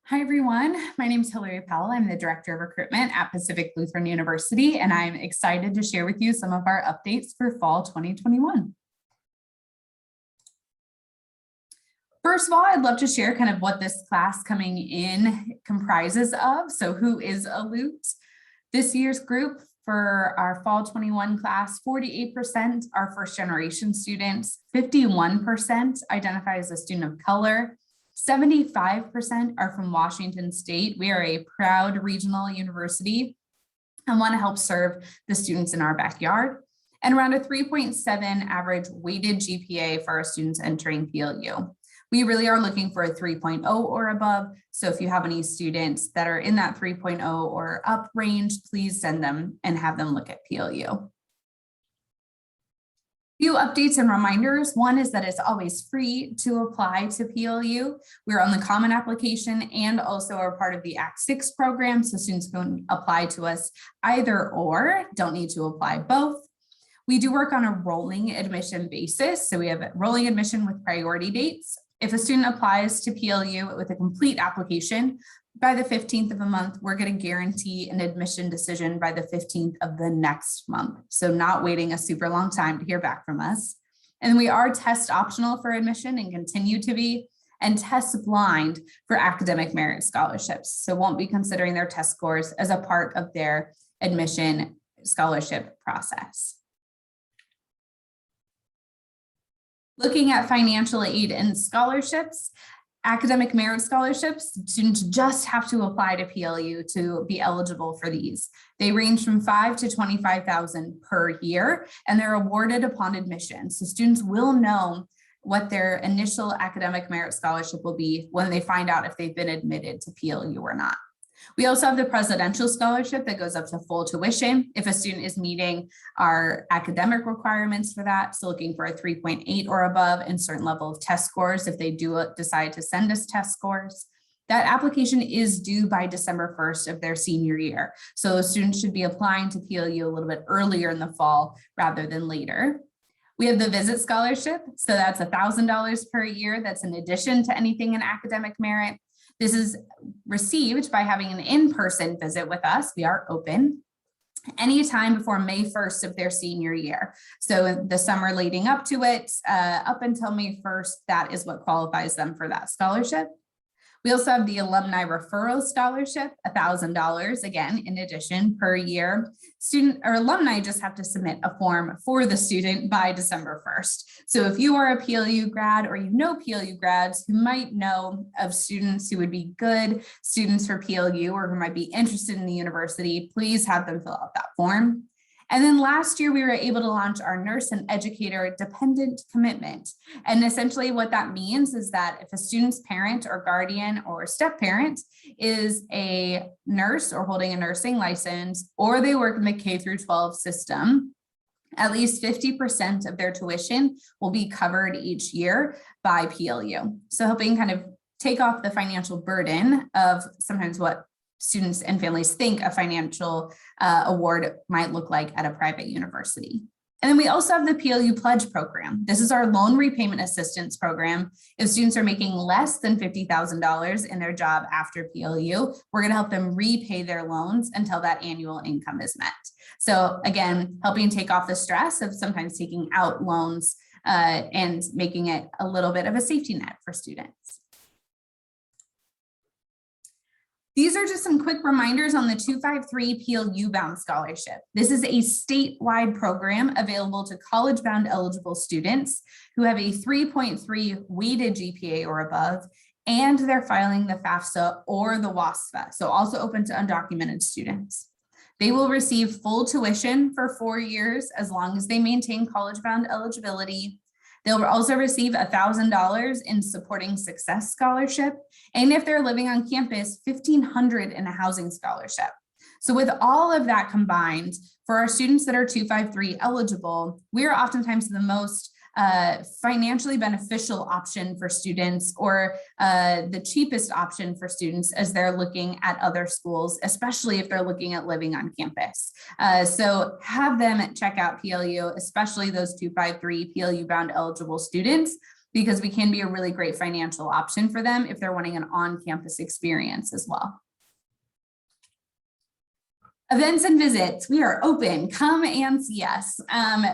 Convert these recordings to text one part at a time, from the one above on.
Hi, everyone. My name is Hillary Powell. I'm the Director of Recruitment at Pacific Lutheran University, and I'm excited to share with you some of our updates for fall 2021. First of all, I'd love to share kind of what this class coming in comprises of. So who is a LUT? This year's group for our fall 21 class, 48% are first generation students, 51% identify as a student of color, 75% are from Washington State. We are a proud regional university and want to help serve the students in our backyard. And around a 3.7 average weighted GPA for our students entering PLU. We really are looking for a 3.0 or above. So if you have any students that are in that 3.0 or up range, please send them and have them look at PLU. Few updates and reminders. One is that it's always free to apply to PLU. We're on the Common Application and also are part of the Act 6 program. So students can apply to us either or, don't need to apply both. We do work on a rolling admission basis. So we have rolling admission with priority dates. If a student applies to PLU with a complete application, by the 15th of a month, we're going to guarantee an admission decision by the 15th of the next month. So not waiting a super long time to hear back from us. And we are test optional for admission and continue to be, and test blind for academic merit scholarships. So won't be considering their test scores as a part of their admission scholarship process. Looking at financial aid and scholarships, academic merit scholarships, students just have to apply to PLU to be eligible for these. They range from $5,000 to $25,000 per year, and they're awarded upon admission. So students will know what their initial academic merit scholarship will be when they find out if they've been admitted to PLU or not. We also have the presidential scholarship that goes up to full tuition if a student is meeting our academic requirements for that. So looking for a 3.8 or above and certain level of test scores if they do decide to send us test scores. That application is due by December 1st of their senior year. So students should be applying to PLU a little bit earlier in the fall rather than later. We have the visit scholarship. So that's $1,000 per year. That's in addition to anything in academic merit. This is received by having an in-person visit with us. We are open anytime before May 1st of their senior year. So the summer leading up to it, up until May 1st, that is what qualifies them for that scholarship. We also have the alumni referral scholarship, $1,000, again, in addition per year. Student or alumni just have to submit a form for the student by December 1st. So if you are a PLU grad or you know PLU grads who might know of students who would be good students for PLU or who might be interested in the university, please have them fill out that form. And then last year, we were able to launch our nurse and educator dependent commitment. And essentially what that means is that if a student's parent or guardian or step parent is a nurse or holding a nursing license, or they work in the K through 12 system, at least 50% of their tuition will be covered each year by PLU. So helping kind of take off the financial burden of sometimes what students and families think a financial award might look like at a private university. And then we also have the PLU Pledge Program. This is our loan repayment assistance program. If students are making less than $50,000 in their job after PLU, we're going to help them repay their loans until that annual income is met. So again, helping take off the stress of sometimes taking out loans and making it a little bit of a safety net for students. These are just some quick reminders on the 253 Ubound Scholarship. This is a statewide program available to college-bound eligible students who have a 3.3 weighted GPA or above, and they're filing the FAFSA or the WASFA, so also open to undocumented students. They will receive full tuition for 4 years as long as they maintain college-bound eligibility. They'll also receive $1,000 in Supporting Success Scholarship. And if they're living on campus, $1,500 in a housing scholarship. So with all of that combined, for our students that are 253 eligible, we are oftentimes the most financially beneficial option for students, or the cheapest option for students as they're looking at other schools, especially if they're looking at living on campus. So have them check out PLU, especially those 253 PLU bound eligible students. because we can be a really great financial option for them if they're wanting an on-campus experience as well. Events and visits, we are open, come and see us.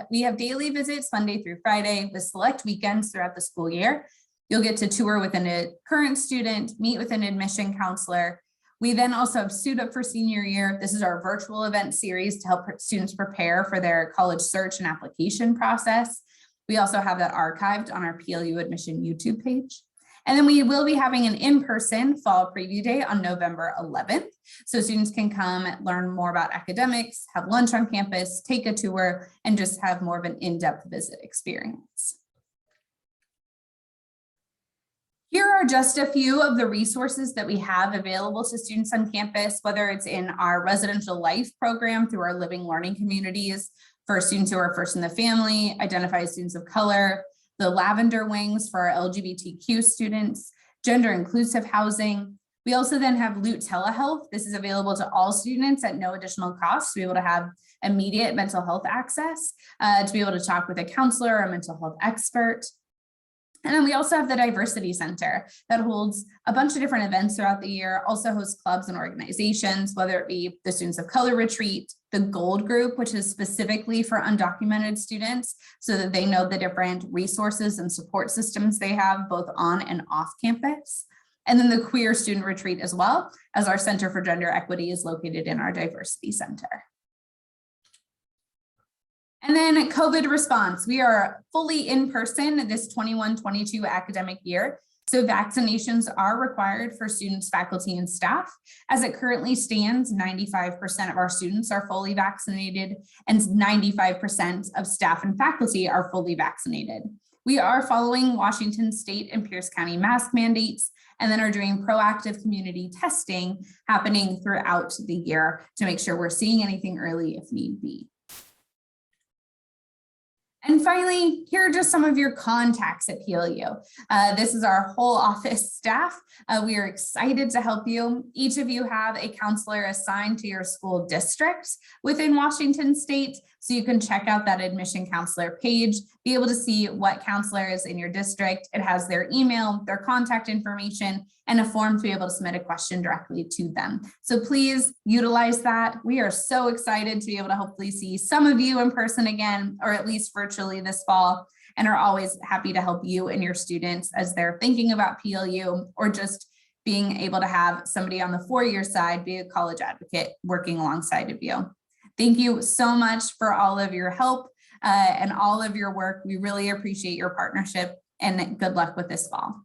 We have daily visits Monday through Friday with select weekends throughout the school year. You'll get to tour with a current student, meet with an admission counselor. We then also have Suit Up for Senior Year. This is our virtual event series to help students prepare for their college search and application process. We also have that archived on our PLU admission YouTube page. And then we will be having an in-person fall preview day on November 11th. So students can come learn more about academics, have lunch on campus, take a tour, and just have more of an in-depth visit experience. Here are just a few of the resources that we have available to students on campus, whether it's in our residential life program through our living learning communities for students who are first in the family, identified students of color, the Lavender Wings for our LGBTQ students, gender inclusive housing. We also then have Loot Telehealth. This is available to all students at no additional cost to be able to have immediate mental health access, to be able to talk with a counselor or a mental health expert. And then we also have the Diversity Center that holds a bunch of different events throughout the year, also hosts clubs and organizations, whether it be the Students of Color Retreat, the Gold Group, which is specifically for undocumented students so that they know the different resources and support systems they have both on and off campus. And then the Queer Student Retreat as well, as our Center for Gender Equity is located in our Diversity Center. And then COVID response, we are fully in person this 21-22 academic year. So vaccinations are required for students, faculty, and staff. As it currently stands, 95% of our students are fully vaccinated and 95% of staff and faculty are fully vaccinated. We are following Washington State and Pierce County mask mandates, and then are doing proactive community testing happening throughout the year to make sure we're seeing anything early if need be. And finally, here are just some of your contacts at PLU. This is our whole office staff. We are excited to help you. Each of you have a counselor assigned to your school district within Washington State. So you can check out that admission counselor page, be able to see what counselor is in your district. It has their email, their contact information, and a form to be able to submit a question directly to them. So please utilize that. We are so excited to be able to hopefully see some of you in person again, or at least virtually this fall, and are always happy to help you and your students as they're thinking about PLU or just being able to have somebody on the four-year side be a college advocate working alongside of you. Thank you so much for all of your help and all of your work. We really appreciate your partnership, and good luck with this fall.